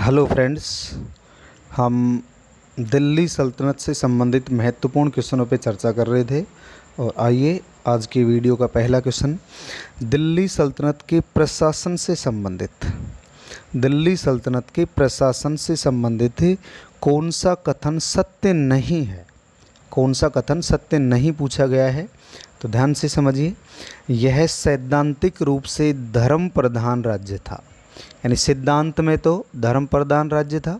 Hello friends, हम दिल्ली सल्तनत से संबंधित महत्वपूर्ण क्वेश्चनों पे चर्चा कर रहे थे। और आइए आज की वीडियो का पहला क्वेश्चन, दिल्ली सल्तनत के प्रशासन से संबंधित दिल्ली सल्तनत के प्रशासन से संबंधित कौन सा कथन सत्य नहीं है? कौन सा कथन सत्य नहीं पूछा गया है, तो ध्यान से समझिए। यह सैद्धांतिक रूप से धर्म प्रधान राज्य था, यानी सिद्धांत में तो धर्म प्रधान राज्य था।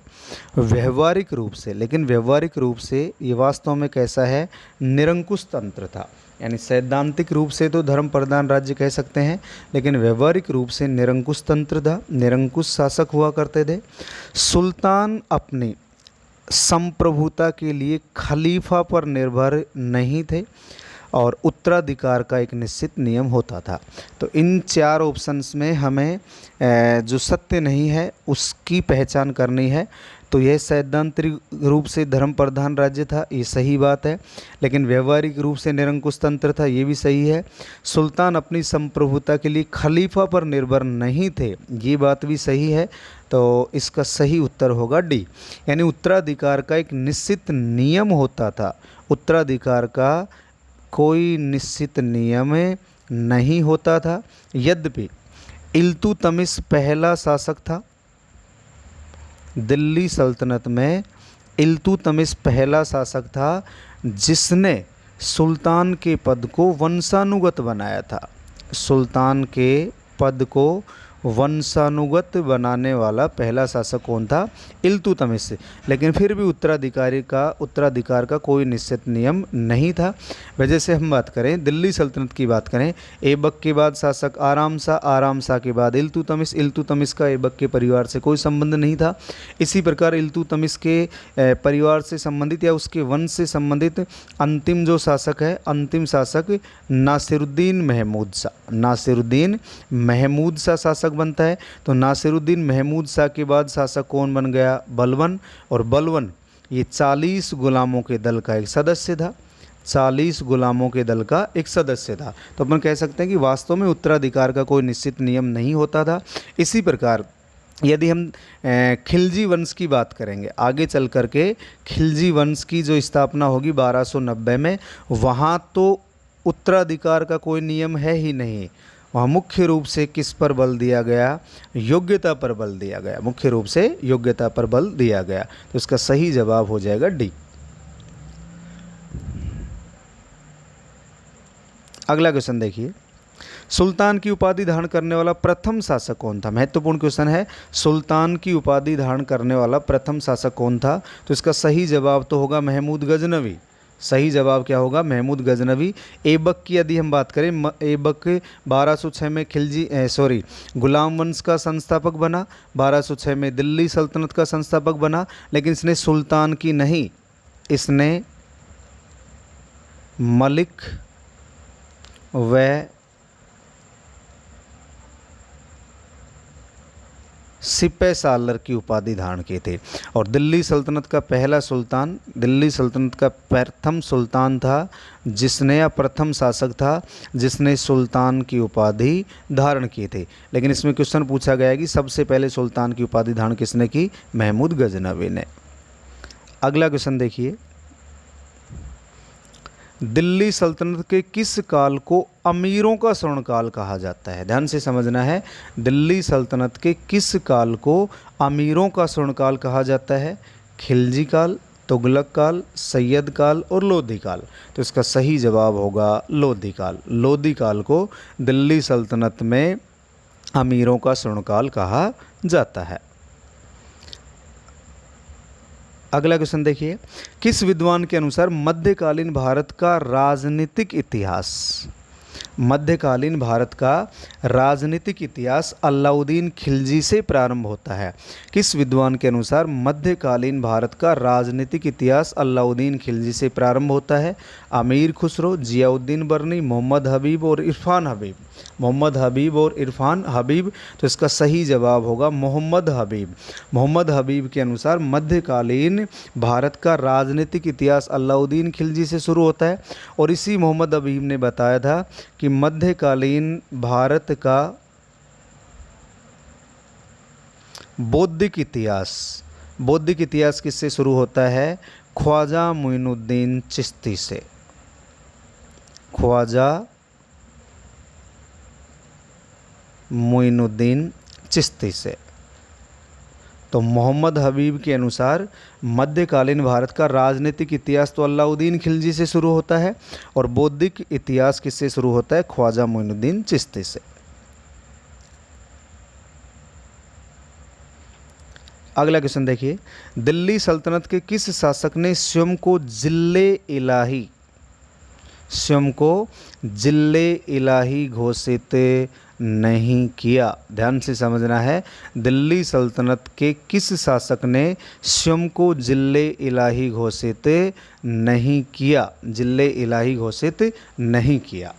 व्यवहारिक रूप से, लेकिन व्यवहारिक रूप से ये वास्तव में कैसा है? निरंकुश तंत्र था। यानी सैद्धांतिक रूप से तो धर्म प्रधान राज्य कह सकते हैं, लेकिन व्यवहारिक रूप से निरंकुश तंत्र था, निरंकुश शासक हुआ करते थे। सुल्तान अपनी संप्रभुता के लिए खलीफा पर निर्भर नहीं थे और उत्तराधिकार का एक निश्चित नियम होता था। तो इन चार ऑप्शंस में हमें जो सत्य नहीं है उसकी पहचान करनी है। तो यह सैद्धांतिक रूप से धर्म प्रधान राज्य था, ये सही बात है, लेकिन व्यवहारिक रूप से निरंकुश तंत्र था, ये भी सही है। सुल्तान अपनी संप्रभुता के लिए खलीफा पर निर्भर नहीं थे, ये बात भी सही है। तो इसका सही उत्तर होगा डी, यानी उत्तराधिकार का एक निश्चित नियम होता था। उत्तराधिकार का कोई निश्चित नियम नहीं होता था। यद्यपि इल्तुतमिश पहला शासक था दिल्ली सल्तनत में, इल्तुतमिश पहला शासक था जिसने सुल्तान के पद को वंशानुगत बनाया था। सुल्तान के पद को वंशानुगत बनाने वाला पहला शासक कौन था? इल्तुतमिश से। लेकिन फिर भी उत्तराधिकार का कोई निश्चित नियम नहीं था। वजह से हम बात करें, दिल्ली सल्तनत की बात करें, ऐबक के बाद शासक आराम शाह के बाद इल्तुतमिश। इल्तुतमिश का ऐबक के परिवार से कोई संबंध नहीं था। इसी प्रकार इल्तुतमिश के परिवार से संबंधित या उसके वंश से संबंधित अंतिम जो शासक है, अंतिम शासक नासिरुद्दीन महमूद शाह। नासिरुद्दीन महमूद शाह शासक बनता है। तो नासिरुद्दीन महमूद शाह के बाद शासक कौन बन गया? बलबन। और बलबन ये 40 गुलामों के दल का एक सदस्य था। 40 गुलामों के दल का एक सदस्य था। तो अपन कह सकते हैं कि वास्तव में उत्तराधिकार का कोई निश्चित नियम नहीं होता था। इसी प्रकार यदि हम खिलजी वंश की बात करेंगे, आगे चल करके खिलजी वंश की जो स्थापना होगी 1290 में, वहाँ तो उत्तराधिकार का कोई नियम है ही नहीं। वहाँ मुख्य रूप से किस पर बल दिया गया? योग्यता पर बल दिया गया। मुख्य रूप से योग्यता पर बल दिया गया। तो इसका सही जवाब हो जाएगा डी। अगला क्वेश्चन देखिए, सुल्तान की उपाधि धारण करने वाला प्रथम शासक कौन था? महत्वपूर्ण क्वेश्चन है। सुल्तान की उपाधि धारण करने वाला प्रथम शासक कौन था? तो इसका सही जवाब तो होगा महमूद गजनवी। सही जवाब क्या होगा? महमूद गजनवी। ऐबक की यदि हम बात करें, ऐबक 1206 में गुलाम वंश का संस्थापक बना, 1206 में दिल्ली सल्तनत का संस्थापक बना, लेकिन इसने सुल्तान की नहीं, इसने मलिक व सिपह सालर की उपाधि धारण किए थे। और दिल्ली सल्तनत का पहला सुल्तान, दिल्ली सल्तनत का प्रथम सुल्तान था जिसने, या प्रथम शासक था जिसने सुल्तान की उपाधि धारण किए थे। लेकिन इसमें क्वेश्चन पूछा गया है कि सबसे पहले सुल्तान की उपाधि धारण किसने की? महमूद गजनवी ने। अगला क्वेश्चन देखिए, दिल्ली सल्तनत के किस काल को अमीरों का स्वर्णकाल कहा जाता है? ध्यान से समझना है। दिल्ली सल्तनत के किस काल को अमीरों का स्वर्णकाल कहा जाता है? खिलजी काल, तुगलक काल, सैयद काल और लोधी काल। तो इसका सही जवाब होगा लोधी काल। लोधी काल को दिल्ली सल्तनत में अमीरों का स्वर्णकाल कहा जाता है। अगला क्वेश्चन देखिए, किस विद्वान के अनुसार मध्यकालीन भारत का राजनीतिक इतिहास, मध्यकालीन भारत का राजनीतिक इतिहास अलाउद्दीन खिलजी से प्रारंभ होता है? किस विद्वान के अनुसार मध्यकालीन भारत का राजनीतिक इतिहास अलाउद्दीन खिलजी से प्रारंभ होता है? अमीर खुसरो, जियाउद्दीन बर्नी, मोहम्मद हबीब और इरफान हबीब। मोहम्मद हबीब और इरफान हबीब। तो इसका सही जवाब होगा मोहम्मद हबीब। मोहम्मद हबीब के अनुसार मध्यकालीन भारत का राजनीतिक इतिहास अलाउद्दीन खिलजी से शुरू होता है। और इसी मोहम्मद हबीब ने बताया था कि मध्यकालीन भारत का बौद्धिक इतिहास। बौद्धिक इतिहास किससे शुरू होता है? ख्वाजा मोइनुद्दीन चिश्ती से। ख्वाजा मोइनुद्दीन चिश्ती से। तो मोहम्मद हबीब के अनुसार मध्यकालीन भारत का राजनीतिक इतिहास तो अलाउद्दीन खिलजी से शुरू होता है और बौद्धिक इतिहास किससे शुरू होता है? ख्वाजा मोइनुद्दीन चिश्ती से। अगला क्वेश्चन देखिए, दिल्ली सल्तनत के किस शासक ने स्वयं को जिले इलाही घोषित नहीं किया? ध्यान से समझना है। दिल्ली सल्तनत के किस शासक ने स्वयं को जिले इलाही घोषित नहीं किया? जिले इलाही घोषित नहीं किया।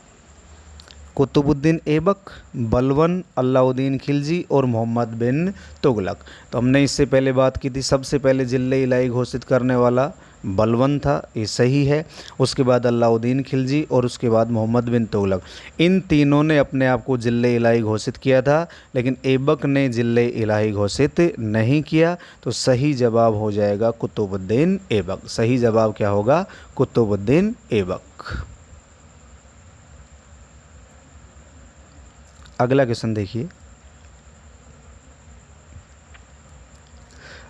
कुतुबुद्दीन ऐबक, बलबन, अलाउद्दीन खिलजी और मोहम्मद बिन तुगलक। तो हमने इससे पहले बात की थी, सबसे पहले जिले इलाही घोषित करने वाला बलबन था, ये सही है। उसके बाद अलाउद्दीन खिलजी और उसके बाद मोहम्मद बिन तुगलक। इन तीनों ने अपने आप को जिले इलाही घोषित किया था, लेकिन ऐबक ने जिले इलाही घोषित नहीं किया। तो सही जवाब हो जाएगा कुतुबुद्दीन ऐबक। सही जवाब क्या होगा? कुतुबुद्दीन ऐबक। अगला क्वेश्चन देखिए,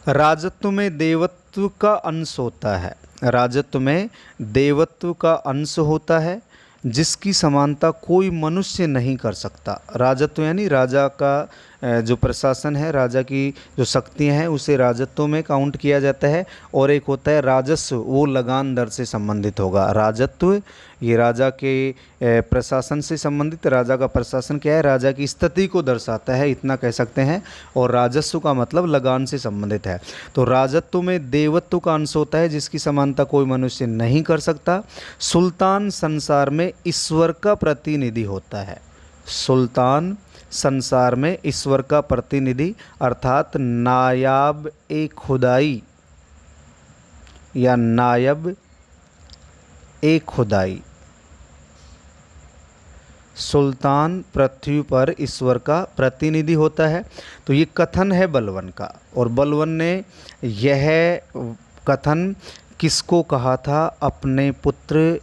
राजत्व में देवत्व का अंश होता है। राजत्व में देवत्व का अंश होता है जिसकी समानता कोई मनुष्य नहीं कर सकता। राजत्व यानी राजा का जो प्रशासन है, राजा की जो शक्तियां हैं, उसे राजत्व में काउंट किया जाता है। और एक होता है राजस्व, वो लगान दर से संबंधित होगा। राजत्व ये राजा के प्रशासन से संबंधित, राजा का प्रशासन क्या है? राजा की स्थिति को दर्शाता है, इतना कह सकते हैं। और राजस्व का मतलब लगान से संबंधित है। तो राजत्व में देवत्व का अंश होता है जिसकी समानता कोई मनुष्य नहीं कर सकता। सुल्तान संसार में ईश्वर का प्रतिनिधि होता है। सुल्तान संसार में ईश्वर का प्रतिनिधि अर्थात नायाब ए खुदाई या नायब ए खुदाई। सुल्तान पृथ्वी पर ईश्वर का प्रतिनिधि होता है। तो ये कथन है बलबन का, और बलबन ने यह कथन किसको कहा था? अपने पुत्र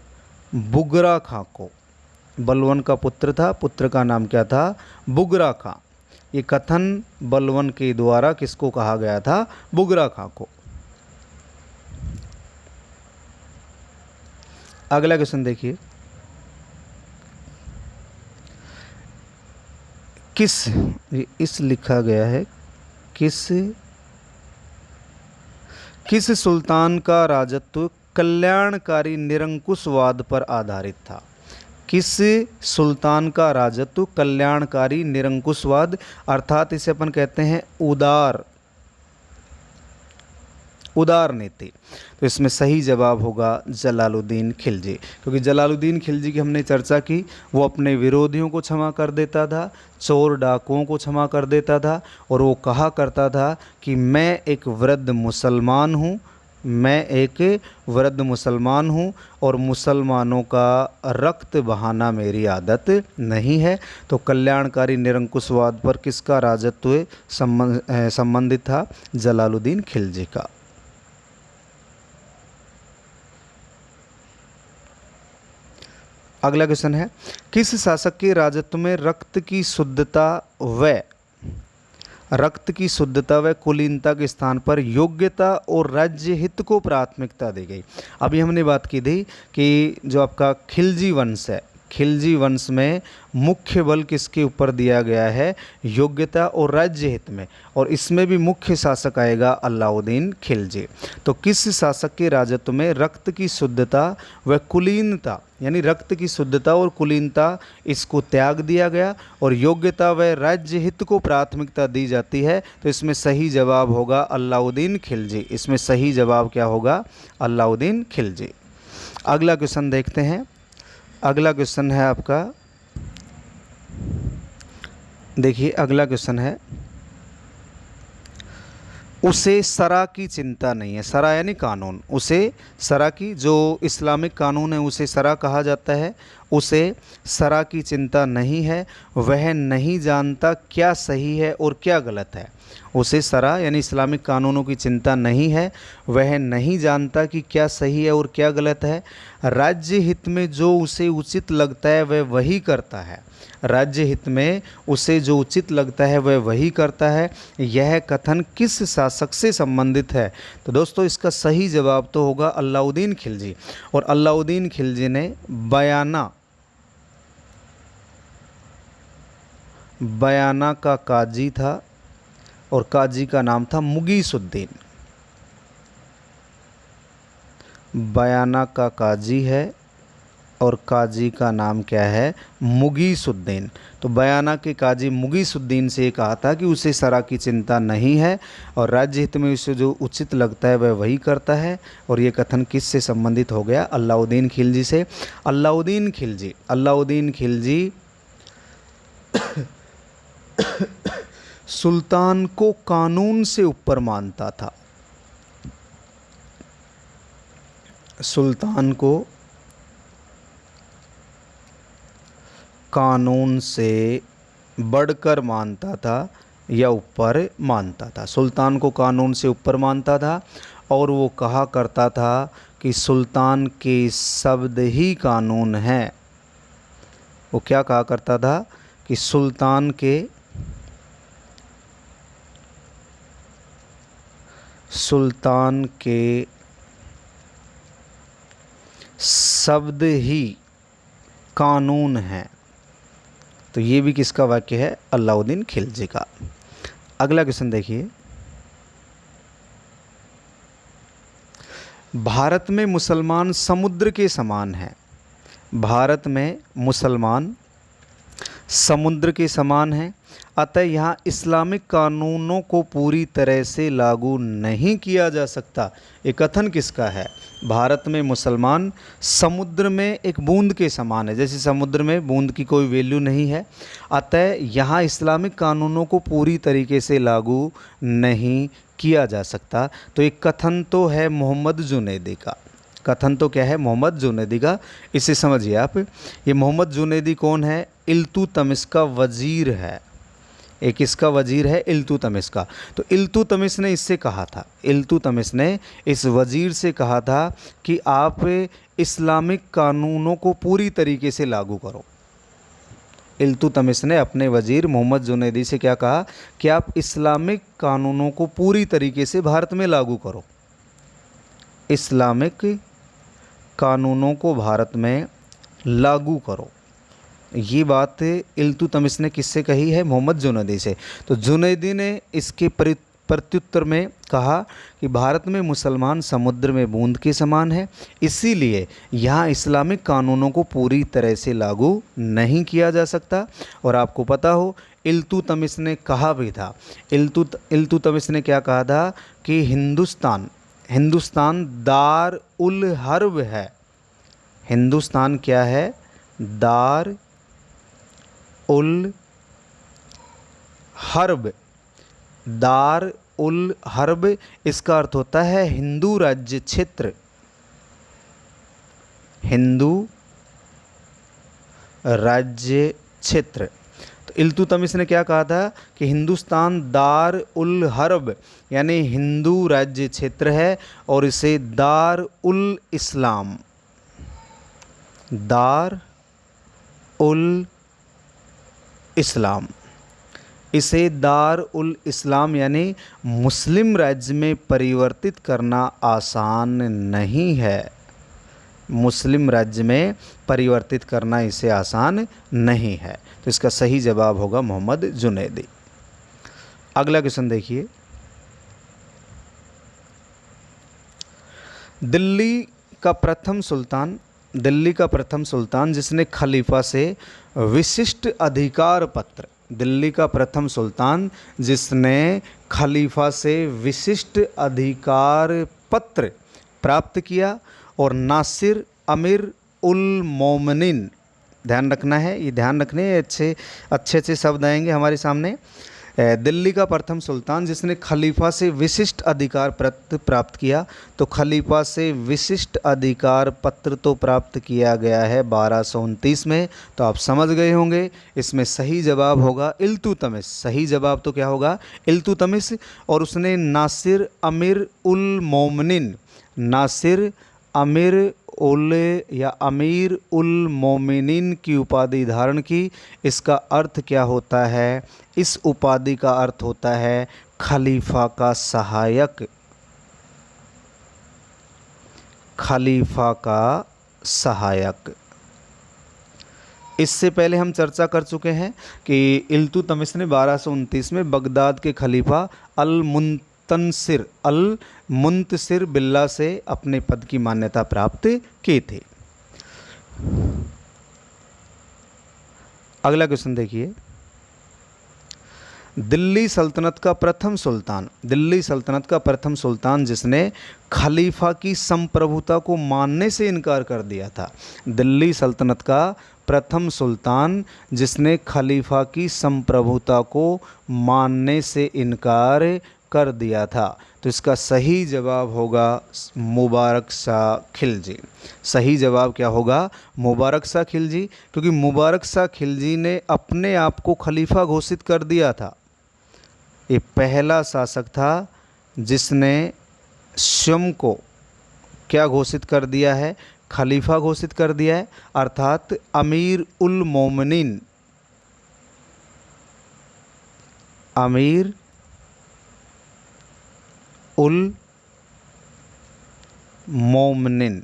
बुगरा खां को। बलबन का पुत्र था, पुत्र का नाम क्या था? बुगरा खां। ये कथन बलबन के द्वारा किसको कहा गया था? बुगरा खां को। अगला क्वेश्चन देखिए, इस लिखा गया है किस सुल्तान का राजत्व कल्याणकारी निरंकुशवाद पर आधारित था? किस सुल्तान का राजत्व कल्याणकारी निरंकुशवाद, अर्थात इसे अपन कहते हैं उदार नीति। तो इसमें सही जवाब होगा जलालुद्दीन खिलजी, क्योंकि जलालुद्दीन खिलजी की हमने चर्चा की। वो अपने विरोधियों को क्षमा कर देता था, चोर डाकुओं को क्षमा कर देता था, और वो कहा करता था कि मैं एक वृद्ध मुसलमान हूँ और मुसलमानों का रक्त बहाना मेरी आदत नहीं है। तो कल्याणकारी निरंकुशवाद पर किसका राजत्व संबंधित था? जलालुद्दीन खिलजी का। अगला क्वेश्चन है, किस शासक के राजत्व में रक्त की शुद्धता व कुलीनता के स्थान पर योग्यता और राज्य हित को प्राथमिकता दी गई? अभी हमने बात की थी कि जो आपका खिलजी वंश है, खिलजी वंश में मुख्य बल किसके ऊपर दिया गया है? योग्यता और राज्य हित में। और इसमें भी मुख्य शासक आएगा अलाउद्दीन खिलजी। तो किस शासक के राजत्व में रक्त की शुद्धता व कुलीनता, यानी रक्त की शुद्धता और कुलीनता, इसको त्याग दिया गया और योग्यता व राज्य हित को प्राथमिकता दी जाती है? तो इसमें सही जवाब होगा अलाउद्दीन खिलजी। इसमें सही जवाब क्या होगा? अलाउद्दीन खिलजी। अगला क्वेश्चन देखते हैं। अगला क्वेश्चन है आपका, देखिए अगला क्वेश्चन है, उसे शरा की चिंता नहीं है। शरा यानी कानून, उसे शरा की, जो इस्लामिक कानून है उसे शरा कहा जाता है, उसे शरअ की चिंता नहीं है, वह नहीं जानता क्या सही है और क्या गलत है। उसे शरअ यानी इस्लामिक कानूनों की चिंता नहीं है, वह नहीं जानता कि क्या सही है और क्या गलत है। राज्य हित में जो उसे उचित लगता है वह वही करता है। राज्य हित में उसे जो उचित लगता है वह वही करता है। यह कथन किस शासक से संबंधित है? तो दोस्तों इसका सही जवाब तो होगा अलाउद्दीन खिलजी। और अलाउद्दीन खिलजी ने बयाना का काजी था और काजी का नाम था मुगीसुद्दीन। बयाना का काजी है और काजी का नाम क्या है? मुगीसुद्दीन। तो बयाना के काजी मुगीसुद्दीन से कहा था कि उसे शरअ की चिंता नहीं है और राज्य हित में उसे जो उचित लगता है वह वही करता है। और ये कथन किस से संबंधित हो गया? अलाउद्दीन खिलजी से। अलाउद्दीन खिलजी सुल्तान को कानून से ऊपर मानता था। सुल्तान को कानून से बढ़कर मानता था या ऊपर मानता था। सुल्तान को कानून से ऊपर मानता था और वो कहा करता था कि सुल्तान के शब्द ही कानून हैं। वो क्या कहा करता था कि सुल्तान के शब्द ही कानून हैं। तो ये भी किसका वाक्य है? अलाउद्दीन खिलजी का। अगला क्वेश्चन देखिए, भारत में मुसलमान समुद्र के समान हैं। भारत में मुसलमान समुद्र के समान हैं, अतः यहाँ इस्लामिक कानूनों को पूरी तरह से लागू नहीं किया जा सकता। ये कथन किसका है? भारत में मुसलमान समुद्र में एक बूंद के समान है, जैसे समुद्र में बूंद की कोई वैल्यू नहीं है, अतः यहाँ इस्लामिक कानूनों को पूरी तरीके से लागू नहीं किया जा सकता। तो एक कथन तो है मोहम्मद जुनैदी का। कथन तो क्या है? मोहम्मद जुनैदी का। इसे समझिए आप। ये मोहम्मद जुनैदी कौन है? इल्तुतमिश का वजीर है। एक इसका वजीर है इल्तुतमिश का। तो इल्तुतमिश ने इससे कहा था, इल्तुतमिश ने इस वजीर से कहा था कि आप इस्लामिक कानूनों को पूरी तरीके से लागू करो। इल्तुतमिश ने अपने वजीर मोहम्मद जुनैदी से क्या कहा कि आप इस्लामिक कानूनों को पूरी तरीके से भारत में लागू करो। इस्लामिक कानूनों को भारत में लागू करो। ये बात इल्तुतमिश ने किससे कही है? मोहम्मद जुनैदी से। तो जुनैदी ने इसके प्रत्युत्तर में कहा कि भारत में मुसलमान समुद्र में बूंद के समान है, इसीलिए यहाँ इस्लामिक कानूनों को पूरी तरह से लागू नहीं किया जा सकता। और आपको पता हो इल्तुतमिश ने कहा भी था, इल्तुतमिश ने क्या कहा था कि हिंदुस्तान दार उल हर्ब है। हिंदुस्तान क्या है? दार उल हर्ब। दार उल हर्ब इसका अर्थ होता है हिंदू राज्य क्षेत्र। हिंदू राज्य क्षेत्र। तो इल्तुतमिश ने क्या कहा था कि हिंदुस्तान दार उल हर्ब यानी हिंदू राज्य क्षेत्र है और इसे दार उल इस्लाम, दार उल इस्लाम, इसे दार उल इस्लाम यानी मुस्लिम राज्य में परिवर्तित करना आसान नहीं है। मुस्लिम राज्य में परिवर्तित करना इसे आसान नहीं है। तो इसका सही जवाब होगा मोहम्मद जुनैदी। अगला क्वेश्चन देखिए, दिल्ली का प्रथम सुल्तान जिसने खलीफा से विशिष्ट अधिकार पत्र, दिल्ली का प्रथम सुल्तान जिसने खलीफा से विशिष्ट अधिकार पत्र प्राप्त किया और नासिर अमीर उल मोमिनीन, ध्यान रखना है, ये ध्यान रखने अच्छे अच्छे शब्द आएंगे हमारे सामने। दिल्ली का प्रथम सुल्तान जिसने खलीफा से विशिष्ट अधिकार प्राप्त किया, तो खलीफा से विशिष्ट अधिकार पत्र तो प्राप्त किया गया है 1229 में। तो आप समझ गए होंगे, इसमें सही जवाब होगा इल्तुतमिश। सही जवाब तो क्या होगा? इल्तुतमिश। और उसने नासिर अमीर उल मोमिनीन, नासिर अमीर उल या अमीर उल मोमिनीन की उपाधि धारण की। इसका अर्थ क्या होता है? इस उपाधि का अर्थ होता है खलीफा का सहायक, खलीफा का सहायक। इससे पहले हम चर्चा कर चुके हैं कि इल्तुतमिश ने 1229 में बगदाद के खलीफा अल मुंतसिर बिल्ला से अपने पद की मान्यता प्राप्त की थी। अगला क्वेश्चन देखिए, दिल्ली सल्तनत का प्रथम सुल्तान, दिल्ली सल्तनत का प्रथम सुल्तान जिसने खलीफा की संप्रभुता को मानने से इनकार कर दिया था। दिल्ली सल्तनत का प्रथम सुल्तान जिसने खलीफा की संप्रभुता को मानने से इनकार कर दिया था। तो इसका सही जवाब होगा मुबारक शाह खिलजी। सही जवाब क्या होगा? मुबारक शाह खिलजी, क्योंकि मुबारक शाह खिलजी ने अपने आप को खलीफा घोषित कर दिया था। ये पहला शासक था जिसने स्वयं को क्या घोषित कर दिया है? खलीफा घोषित कर दिया है, अर्थात अमीर उल मोमिनीन, अमीर उल मोमिनीन।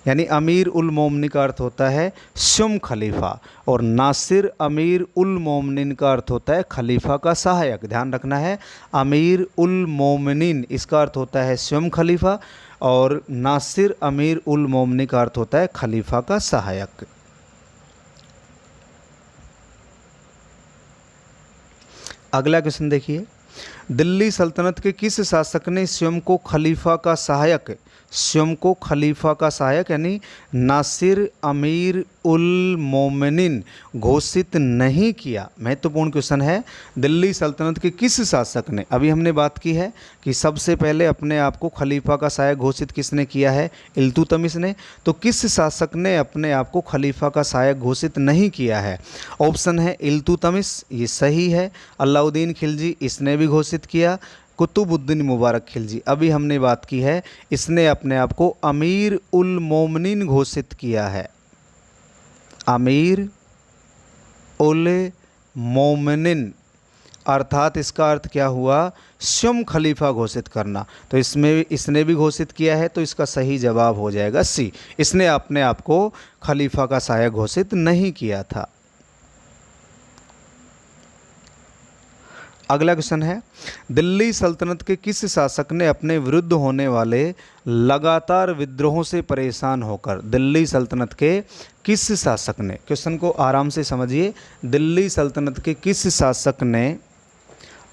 यानी अमीर उल मोमिनीन का अर्थ होता है स्वयं खलीफा, और नासिर अमीर उल मोमिनीन का अर्थ होता है खलीफा का सहायक। ध्यान रखना है, अमीर उल मोमिनीन इसका अर्थ होता है स्वयं खलीफा, और नासिर अमीर उल मोमिनीन का अर्थ होता है खलीफा का सहायक। अगला क्वेश्चन देखिए, दिल्ली सल्तनत के किस शासक ने स्वयं को खलीफा का सहायक, स्वयं को खलीफा का सहायक यानी नासिर अमीर उल मोमिनीन घोषित नहीं किया? महत्वपूर्ण क्वेश्चन है। दिल्ली सल्तनत के किस शासक ने, अभी हमने बात की है कि सबसे पहले अपने आप को खलीफा का सहायक घोषित किसने किया है? इल्तुतमिश ने। तो किस शासक ने अपने आप को खलीफा का सहायक घोषित नहीं किया है? ऑप्शन है इल्तुतमिश, ये सही है। अलाउद्दीन खिलजी, इसने भी घोषित किया। कुतुबुद्दीन मुबारक खिलजी, अभी हमने बात की है, इसने अपने आप को अमीर उल मोमिनीन घोषित किया है। अमीर उल मोमिनीन अर्थात इसका अर्थ क्या हुआ? स्वयं खलीफा घोषित करना। तो इसमें इसने भी घोषित किया है, तो इसका सही जवाब हो जाएगा सी। इसने अपने आप को खलीफा का सहायक घोषित नहीं किया था। अगला क्वेश्चन है, दिल्ली सल्तनत के किस शासक ने अपने विरुद्ध होने वाले लगातार विद्रोहों से परेशान होकर, दिल्ली सल्तनत के किस शासक ने, क्वेश्चन को आराम से समझिए, दिल्ली सल्तनत के किस शासक ने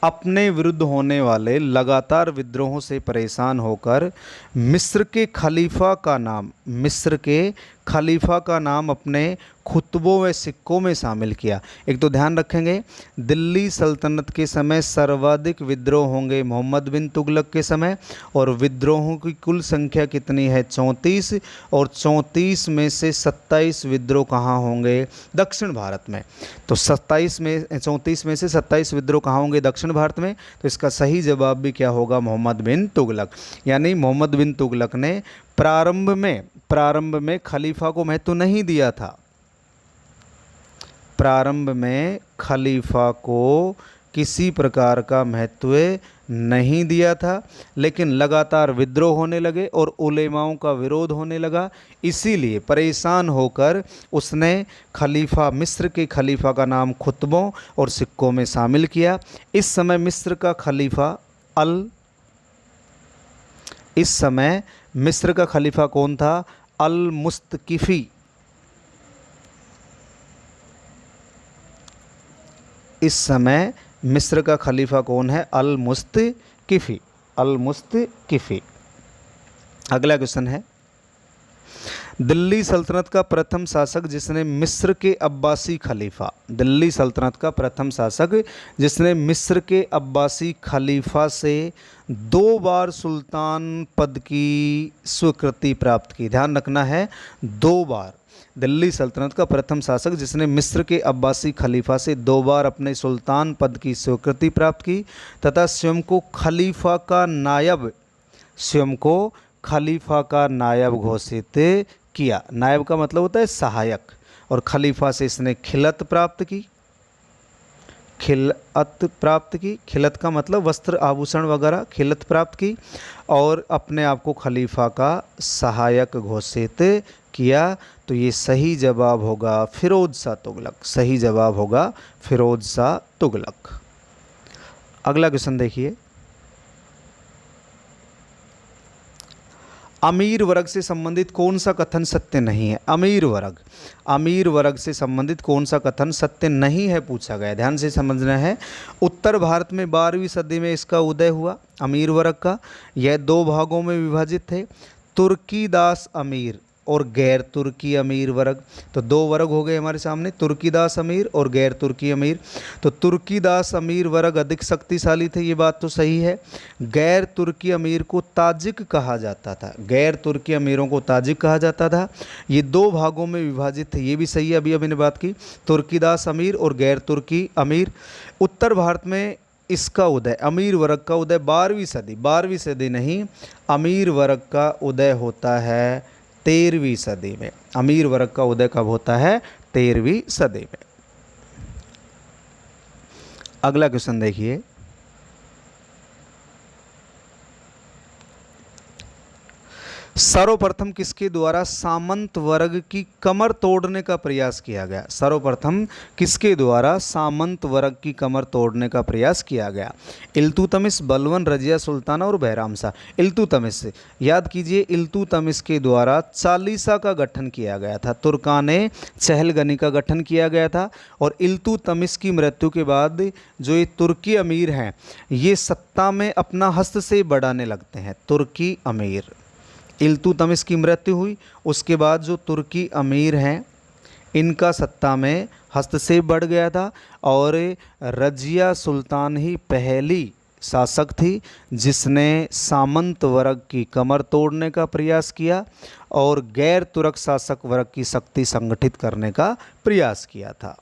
अपने विरुद्ध होने वाले लगातार विद्रोहों से परेशान होकर मिस्र के खलीफा का नाम, मिस्र के खलीफा का नाम अपने खुतबों व सिक्कों में शामिल किया? एक तो ध्यान रखेंगे, दिल्ली सल्तनत के समय सर्वाधिक विद्रोह होंगे मोहम्मद बिन तुगलक के समय, और विद्रोहों की कुल संख्या कितनी है? 34, और 34 में से 27 विद्रोह कहाँ होंगे? दक्षिण भारत में। तो 34 में से 27 विद्रोह कहाँ होंगे? दक्षिण भारत में। तो इसका सही जवाब भी क्या होगा? मोहम्मद बिन तुगलक। यानी मोहम्मद बिन तुगलक ने प्रारंभ में खलीफा को महत्व नहीं दिया था, प्रारंभ में खलीफा को किसी प्रकार का महत्व नहीं दिया था, लेकिन लगातार विद्रोह होने लगे और उलेमाओं का विरोध होने लगा, इसीलिए परेशान होकर उसने खलीफा, मिस्र के खलीफा का नाम खुतबों और सिक्कों में शामिल किया। इस समय मिस्र का खलीफा कौन था? अल मुस्तकिफ़ी। इस समय मिस्र का खलीफा कौन है? अल मुस्तकिफ़ी। अगला क्वेश्चन है, दिल्ली सल्तनत का प्रथम शासक जिसने मिस्र के अब्बासी खलीफा, दिल्ली सल्तनत का प्रथम शासक जिसने मिस्र के अब्बासी खलीफा से 2 बार सुल्तान पद की स्वीकृति प्राप्त की। ध्यान रखना है, 2 बार। दिल्ली सल्तनत का प्रथम शासक जिसने मिस्र के अब्बासी खलीफा से 2 बार अपने सुल्तान पद की स्वीकृति प्राप्त की तथा स्वयं को खलीफा का नायब घोषित किया। नायब का मतलब होता है सहायक, और खलीफा से इसने खिलत प्राप्त की। खिलत का मतलब वस्त्र आभूषण वगैरह, खिलत प्राप्त की, और अपने आप को खलीफा का सहायक घोषित किया। तो ये सही जवाब होगा फिरोज शाह तुगलक। सही जवाब होगा फिरोज शाह तुगलक। अगला क्वेश्चन देखिए, अमीर वर्ग से संबंधित कौन सा कथन सत्य नहीं है? अमीर वर्ग से संबंधित कौन सा कथन सत्य नहीं है पूछा गया। ध्यान से समझना है। उत्तर भारत में 12वीं सदी में इसका उदय हुआ अमीर वर्ग का। यह 2 भागों में विभाजित थे, तुर्कीदास अमीर और गैर तुर्की अमीर वर्ग। तो 2 वर्ग हो गए हमारे सामने, तुर्कीदास अमीर और गैर तुर्की अमीर। तो तुर्कीदास अमीर वर्ग अधिक शक्तिशाली थे, ये बात तो सही है। गैर तुर्की अमीर को ताजिक कहा जाता था, गैर तुर्की अमीरों को ताजिक कहा जाता था। ये 2 भागों में विभाजित थे, ये भी सही है। अभी मैंने बात की तुर्कीदास अमीर और गैर तुर्की अमीर। उत्तर भारत में इसका उदय, अमीर वर्ग का उदय 12वीं सदी नहीं, अमीर वर्ग का उदय होता है 13वीं सदी में। अमीर वर्ग का उदय कब होता है? 13वीं सदी में। अगला क्वेश्चन देखिए, सर्वप्रथम किसके द्वारा सामंत वर्ग की कमर तोड़ने का प्रयास किया गया? सर्वप्रथम किसके द्वारा सामंत वर्ग की कमर तोड़ने का प्रयास किया गया? इल्तुतमिश, बलवन, रजिया सुल्ताना और बहराम शाह। इल्तुतमिश, याद कीजिए, इल्तुतमिश के द्वारा चालीसा का गठन किया गया था, तुर्काने चहलगनी का गठन किया गया था। और इल्तुतमिश की मृत्यु के बाद जो ये तुर्की अमीर हैं, ये सत्ता में अपना हस्तक्षेप बढ़ाने लगते हैं। तुर्की अमीर, इल्तुतमिश की मृत्यु हुई, उसके बाद जो तुर्की अमीर हैं इनका सत्ता में हस्तक्षेप बढ़ गया था। और रजिया सुल्तान ही पहली शासक थी जिसने सामंत वर्ग की कमर तोड़ने का प्रयास किया और गैर तुर्क शासक वर्ग की शक्ति संगठित करने का प्रयास किया था।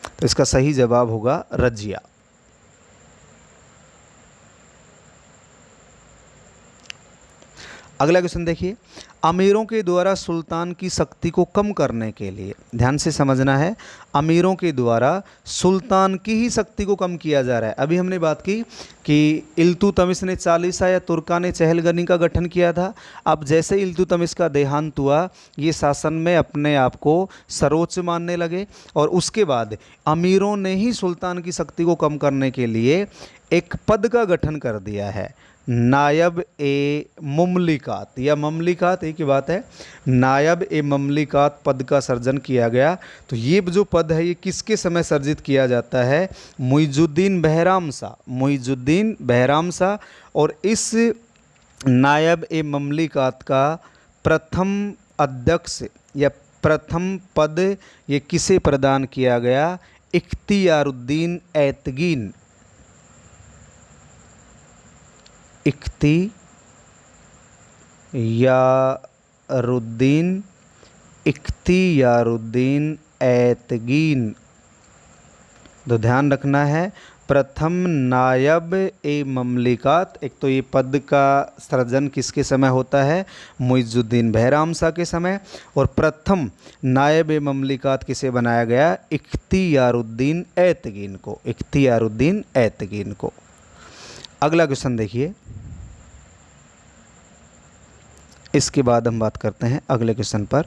तो इसका सही जवाब होगा रजिया। अगला क्वेश्चन देखिए, अमीरों के द्वारा सुल्तान की शक्ति को कम करने के लिए, ध्यान से समझना है, अमीरों के द्वारा सुल्तान की ही शक्ति को कम किया जा रहा है। अभी हमने बात की कि इल्तुतमिश ने चालीसा या तुर्काने चहलगनी का गठन किया था। अब जैसे इल्तुतमिश का देहांत हुआ, ये शासन में अपने आप को सर्वोच्च मानने लगे और उसके बाद अमीरों ने ही सुल्तान की शक्ति को कम करने के लिए एक पद का गठन कर दिया है, नायब ए मुमलिकात या ममलिकात, एक ही बात है। नायब ए ममलिकात पद का सर्जन किया गया। तो ये जो पद है ये किसके समय सर्जित किया जाता है? मुइजुद्दीन बहराम शाह, मुइजुद्दीन बहराम शाह। और इस नायब ए ममलिकात का प्रथम अध्यक्ष या प्रथम पद ये किसे प्रदान किया गया? इख्तियारुद्दीन ऐतगीन, इख्तियारुद्दीन ऐतगीन। तो ध्यान रखना है, प्रथम नायब ए ममलिकात, एक तो ये पद का सृजन किसके समय होता है? मुइजुद्दीन बहराम शाह के समय। और प्रथम नायब ए ममलिकात किसे बनाया गया? इख्तियारुद्दीन ऐतगीन को, इख्तियारुद्दीन ऐतगीन को। अगला क्वेश्चन देखिए, इसके बाद हम बात करते हैं अगले क्वेश्चन पर।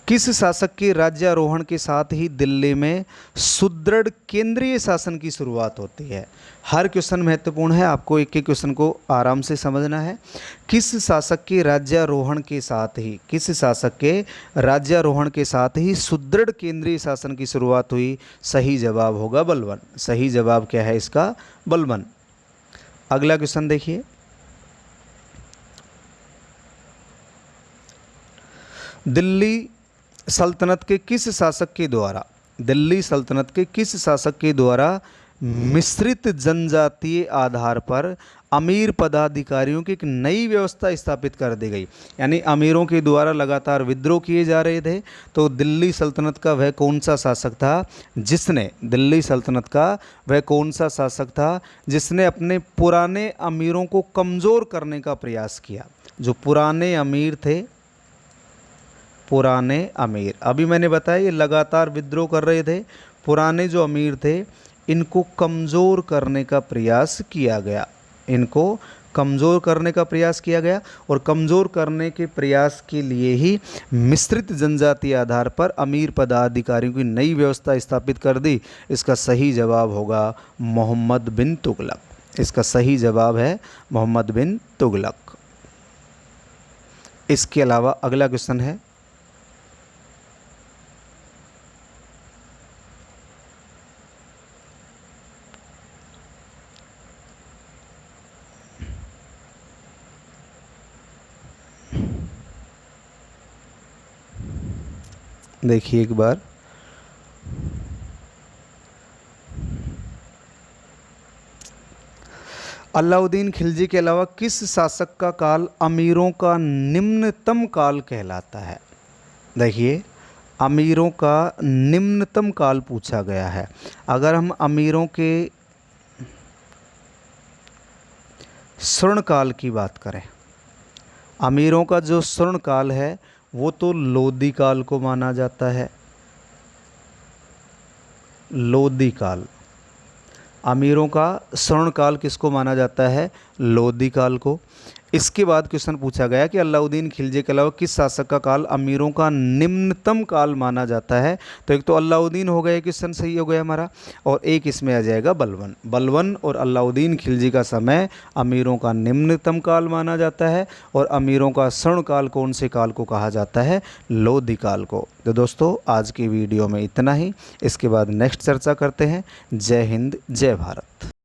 किस शासक के राज्यारोहण के साथ ही दिल्ली में सुदृढ़ केंद्रीय शासन की शुरुआत होती है? हर क्वेश्चन महत्वपूर्ण है, आपको एक एक क्वेश्चन को आराम से समझना है। किस शासक के राज्यारोहण के साथ ही, किस शासक के राज्यारोहण के साथ ही सुदृढ़ केंद्रीय शासन की शुरुआत हुई? सही जवाब होगा बलबन। सही जवाब क्या है इसका? बलबन। अगला क्वेश्चन देखिए, दिल्ली सल्तनत के किस शासक के द्वारा, दिल्ली सल्तनत के किस शासक के द्वारा मिश्रित जनजातीय आधार पर अमीर पदाधिकारियों की एक नई व्यवस्था स्थापित कर दी गई। यानी अमीरों के द्वारा लगातार विद्रोह किए जा रहे थे, तो दिल्ली सल्तनत का वह कौन सा शासक था जिसने, दिल्ली सल्तनत का वह कौन सा शासक था जिसने अपने पुराने अमीरों को कमज़ोर करने का प्रयास किया। जो पुराने अमीर थे, पुराने अमीर, अभी मैंने बताया ये लगातार विद्रोह कर रहे थे, पुराने जो अमीर थे इनको कमज़ोर करने का प्रयास किया गया, इनको कमज़ोर करने का प्रयास किया गया। और कमज़ोर करने के प्रयास के लिए ही मिश्रित जनजातीय आधार पर अमीर पदाधिकारियों की नई व्यवस्था स्थापित कर दी। इसका सही जवाब होगा मोहम्मद बिन तुगलक। इसका सही जवाब है मोहम्मद बिन तुगलक। इसके अलावा अगला क्वेश्चन है, देखिए एक बार, अलाउद्दीन खिलजी के अलावा किस शासक का काल अमीरों का निम्नतम काल कहलाता है। देखिए अमीरों का निम्नतम काल पूछा गया है। अगर हम अमीरों के स्वर्णकाल की बात करें, अमीरों का जो स्वर्णकाल है वो तो लोदी काल को माना जाता है। लोदी काल, अमीरों का स्वर्णकाल किसको माना जाता है, लोदी काल को। इसके बाद क्वेश्चन पूछा गया कि अलाउद्दीन खिलजी के अलावा किस शासक का काल अमीरों का निम्नतम काल माना जाता है। तो एक तो अलाउद्दीन हो गया, क्वेश्चन सही हो गया हमारा, और एक इसमें आ जाएगा बलबन। बलबन और अलाउद्दीन खिलजी का समय अमीरों का निम्नतम काल माना जाता है, और अमीरों का स्वर्ण काल कौन से काल को कहा जाता है, लोधी काल को। तो दोस्तों आज की वीडियो में इतना ही, इसके बाद नेक्स्ट चर्चा करते हैं। जय हिंद, जय भारत।